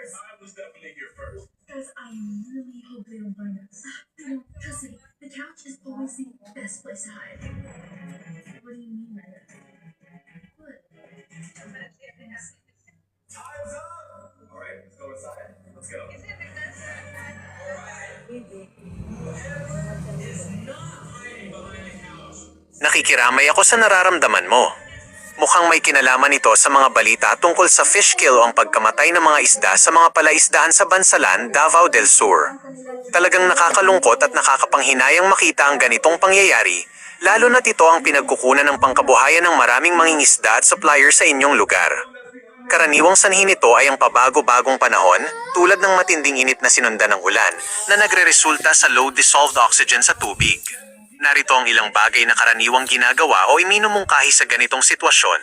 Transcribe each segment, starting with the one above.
I was definitely here first. Guys, I really hope they don't find us. Trust me, the couch is always the best place to hide. What do you mean by that? What? Time's up! Alright, let's go inside. Let's go. Nakikiramay ako sa nararamdaman mo. Mukhang may kinalaman ito sa mga balita tungkol sa fish kill o ang pagkamatay ng mga isda sa mga palaisdaan sa Bansalan, Davao del Sur. Talagang nakakalungkot at nakakapanghinayang makita ang ganitong pangyayari, lalo na't ito ang pinagkukunan ng pangkabuhayan ng maraming mangingisda at supplier sa inyong lugar. Karaniwang sanhi nito ay ang pabago-bagong panahon, tulad ng matinding init na sinundan ng ulan, na nagreresulta sa low dissolved oxygen sa tubig. Narito ang ilang bagay na karaniwang ginagawa o iminumungkahi sa ganitong sitwasyon.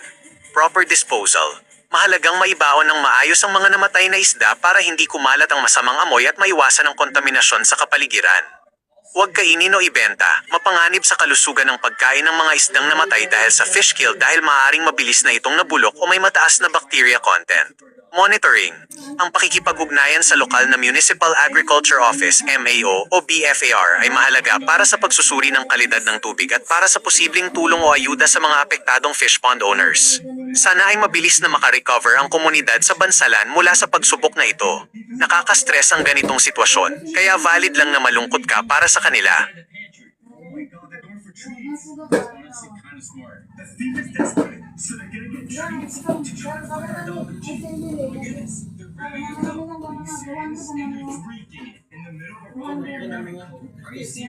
Proper disposal. Mahalagang maibaon ng maayos ang mga namatay na isda para hindi kumalat ang masamang amoy at maiwasan ang kontaminasyon sa kapaligiran. Huwag kainin o ibenta, mapanganib sa kalusugan ng pagkain ng mga isdang namatay dahil sa fish kill dahil maaaring mabilis na itong nabulok o may mataas na bacteria content. Monitoring. Ang pakikipag-ugnayan sa lokal na Municipal Agriculture Office MAO o BFAR ay mahalaga para sa pagsusuri ng kalidad ng tubig at para sa posibleng tulong o ayuda sa mga apektadong fish pond owners. Sana ay mabilis na makarecover ang komunidad sa Bansalan mula sa pagsubok na ito. Nakaka-stress ang ganitong sitwasyon, kaya valid lang na malungkot ka para sa kanila. Oh my god, they're going for trees. Honestly, kind of smart. The thief is desperate, so they're gonna get trees to try to find our dog. Oh my goodness, they're ripping it up. Are you serious? And they're drinking it in the middle of a road. Are you serious?